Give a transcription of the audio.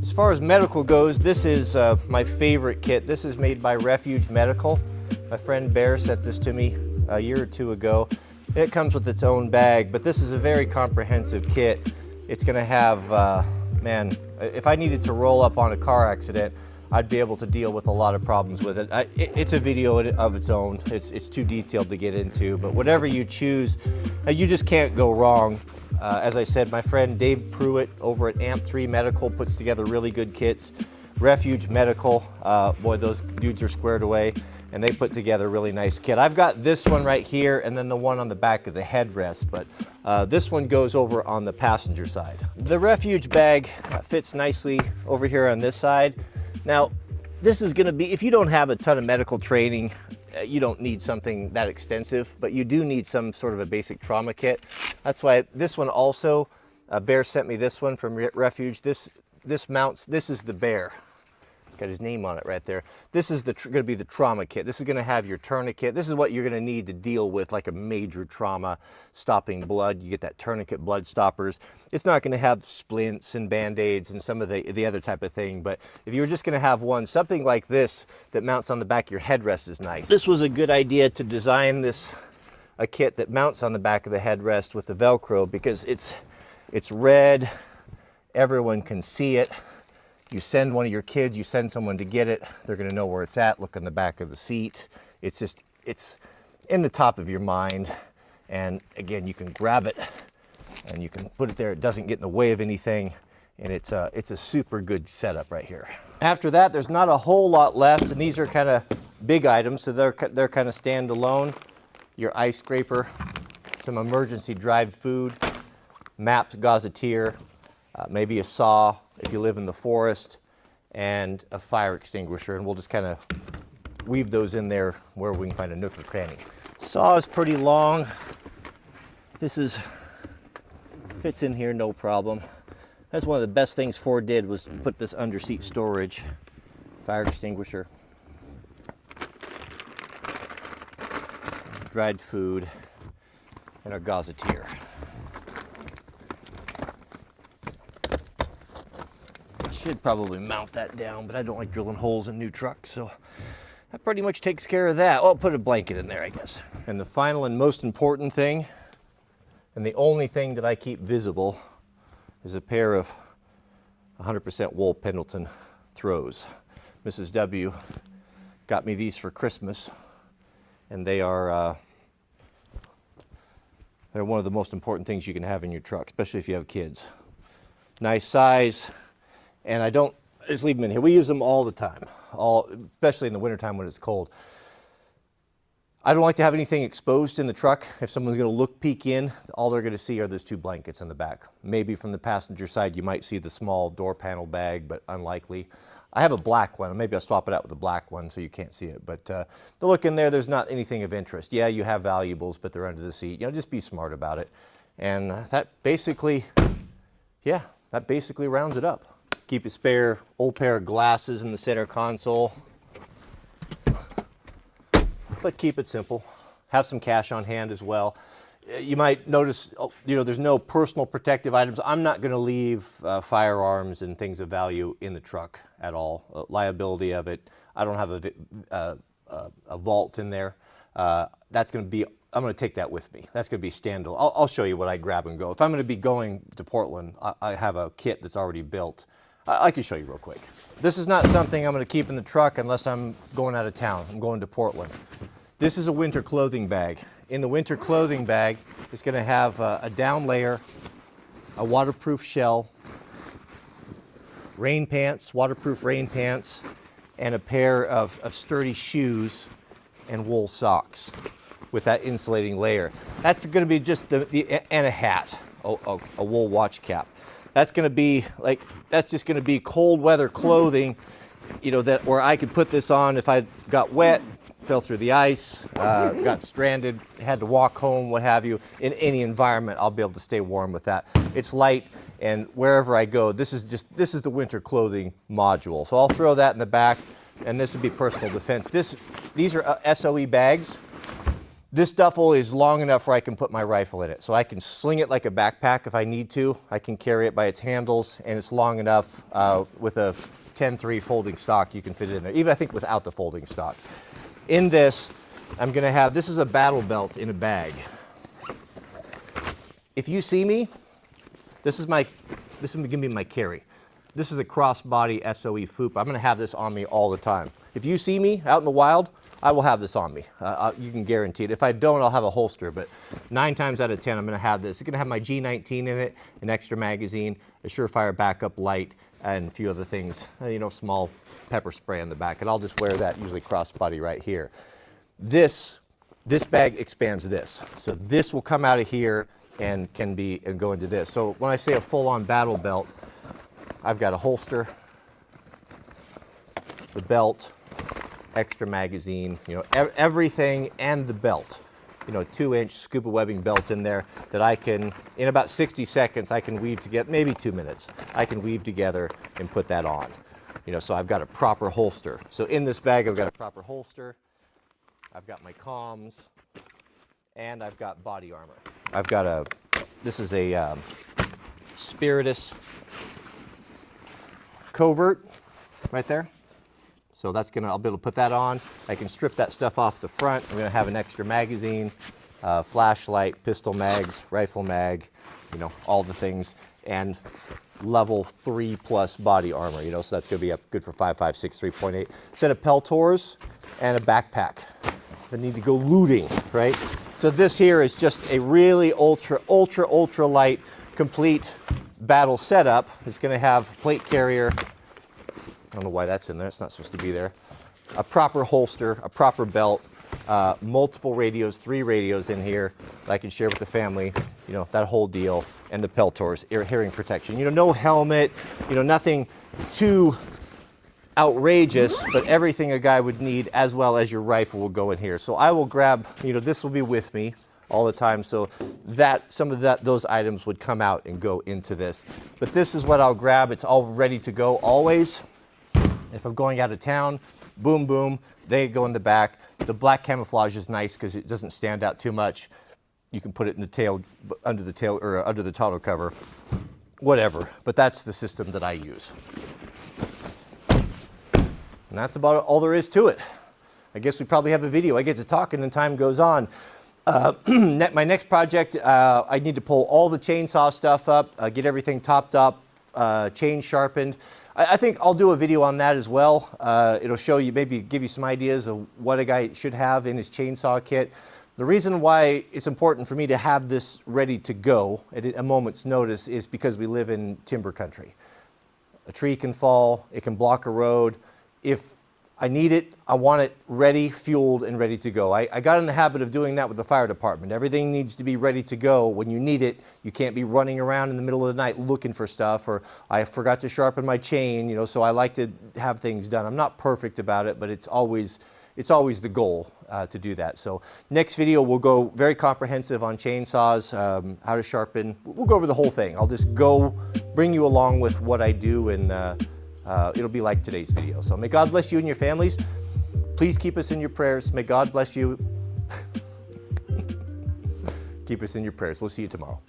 As far as medical goes, this is my favorite kit. This is made by Refuge Medical. My friend Bear sent this to me a year or two ago. It comes with its own bag, but this is a very comprehensive kit. It's gonna have, man, if I needed to roll up on a car accident, I'd be able to deal with a lot of problems with it. It's a video of its own. It's too detailed to get into, but whatever you choose, you just can't go wrong. As I said, my friend Dave Pruitt over at AMP3 Medical puts together really good kits. Refuge Medical, boy, those dudes are squared away, and they put together a really nice kit. I've got this one right here and then the one on the back of the headrest, but this one goes over on the passenger side. The Refuge bag fits nicely over here on this side. Now, this is gonna be, if you don't have a ton of medical training, you don't need something that extensive, but you do need some sort of a basic trauma kit. That's why this one also, Bear sent me this one from Refuge. This mounts, this is the Bear. It's got his name on it right there. This is gonna be the trauma kit. This is gonna have your tourniquet. This is what you're gonna need to deal with like a major trauma, stopping blood. You get that tourniquet blood stoppers. It's not gonna have splints and Band-Aids and some of the other type of thing, but if you're just gonna have one, something like this that mounts on the back of your headrest is nice. This was a good idea to design a kit that mounts on the back of the headrest with the Velcro because it's red, everyone can see it. You send one of your kids, you send someone to get it, they're gonna know where it's at, look in the back of the seat. It's in the top of your mind. And again, you can grab it and you can put it there. It doesn't get in the way of anything. And it's a super good setup right here. After that, there's not a whole lot left, and these are kind of big items, so they're kind of standalone. Your ice scraper, some emergency dried food, mapped gazetteer, maybe a saw if you live in the forest, and a fire extinguisher, and we'll just kind of weave those in there where we can find a nook or cranny. Saw is pretty long. This fits in here no problem. That's one of the best things Ford did, was put this under seat storage. Fire extinguisher, dried food, and our gazetteer. Should probably mount that down, but I don't like drilling holes in new trucks, so that pretty much takes care of that. Oh, I'll put a blanket in there, I guess. And the final and most important thing, and the only thing that I keep visible, is a pair of 100% wool Pendleton throws. Mrs. W got me these for Christmas, and they're one of the most important things you can have in your truck, especially if you have kids. Nice size. And I just leave them in here. We use them all the time, especially in the wintertime when it's cold. I don't like to have anything exposed in the truck. If someone's gonna peek in, all they're gonna see are those two blankets in the back. Maybe from the passenger side, you might see the small door panel bag, but unlikely. I have a black one. Maybe I'll swap it out with a black one so you can't see it. But the look in there, there's not anything of interest. Yeah, you have valuables, but they're under the seat. You know, just be smart about it. And that basically rounds it up. Keep a spare old pair of glasses in the center console, but keep it simple. Have some cash on hand as well. You might notice, there's no personal protective items. I'm not going to leave firearms and things of value in the truck at all. Liability of it. I don't have a vault in there. That's going to be, I'm going to take that with me. That's going to be standalone. I'll show you what I grab and go. If I'm going to be going to Portland, I have a kit that's already built. I can show you real quick. This is not something I'm going to keep in the truck unless I'm going out of town. I'm going to Portland. This is a winter clothing bag. In the winter clothing bag, it's going to have a down layer, a waterproof shell, rain pants, waterproof rain pants, and a pair of sturdy shoes and wool socks with that insulating layer. That's going to be just and a hat, a wool watch cap. That's going to be that's just going to be cold weather clothing, where I could put this on if I got wet, fell through the ice, got stranded, had to walk home, what have you. In any environment, I'll be able to stay warm with that. It's light, and wherever I go, this is the winter clothing module. So I'll throw that in the back, and this would be personal defense. These are SOE bags. This duffel is long enough where I can put my rifle in it. So I can sling it like a backpack if I need to. I can carry it by its handles, and it's long enough with a 10-3 folding stock, you can fit it in there. Even I think without the folding stock. In this, I'm gonna have, this is a battle belt in a bag. If you see me, this is gonna be my carry. This is a crossbody SOE FOOP. I'm gonna have this on me all the time. If you see me out in the wild, I will have this on me. You can guarantee it. If I don't, I'll have a holster, but 9 times out of 10, I'm gonna have this. It's gonna have my G19 in it, an extra magazine, a Surefire backup light, and a few other things, you know, small pepper spray on the back. And I'll just wear that, usually crossbody right here. This bag expands this. So this will come out of here and can be, and go into this. So when I say a full-on battle belt, I've got a holster, the belt, extra magazine, you know, everything, and the belt. You know, 2-inch scuba webbing belt in there that I can, in about 60 seconds, I can weave together, maybe 2 minutes, I can weave together and put that on. You know, so I've got a proper holster. So in this bag, I've got a proper holster, I've got my comms, and I've got body armor. I've got this is a Spiritus covert right there. So that's I'll be able to put that on. I can strip that stuff off the front. I'm gonna have an extra magazine, flashlight, pistol mags, rifle mag, you know, all the things, and level 3+ body armor, you know, so that's gonna be up good for 5.56, 3.8. Set of Peltors and a backpack. I need to go looting, right? So this here is just a really ultra light, complete battle setup. It's gonna have plate carrier. I don't know why that's in there, it's not supposed to be there. A proper holster, a proper belt, multiple radios, 3 radios in here that I can share with the family, you know, that whole deal, and the Peltors, hearing protection. You know, no helmet, you know, nothing too outrageous, but everything a guy would need, as well as your rifle, will go in here. So I will grab, you know, this will be with me all the time, so that some of those items would come out and go into this. But this is what I'll grab. It's all ready to go always. If I'm going out of town, boom, boom, they go in the back. The black camouflage is nice because it doesn't stand out too much. You can put it in the tail, under the tail, or under the tonneau cover, whatever. But that's the system that I use. And that's about all there is to it. I guess we probably have a video. I get to talking and time goes on. My next project, I need to pull all the chainsaw stuff up, get everything topped up, chain sharpened. I think I'll do a video on that as well. It'll show you, maybe give you some ideas of what a guy should have in his chainsaw kit. The reason why it's important for me to have this ready to go at a moment's notice is because we live in timber country. A tree can fall, it can block a road. If I need it, I want it ready, fueled, and ready to go. I got in the habit of doing that with the fire department. Everything needs to be ready to go when you need it. You can't be running around in the middle of the night looking for stuff, or I forgot to sharpen my chain, you know, so I like to have things done. I'm not perfect about it, but it's always the goal to do that. So next video, we'll go very comprehensive on chainsaws, how to sharpen. We'll go over the whole thing. I'll just bring you along with what I do, and it'll be like today's video. So may God bless you and your families. Please keep us in your prayers. May God bless you. Keep us in your prayers. We'll see you tomorrow.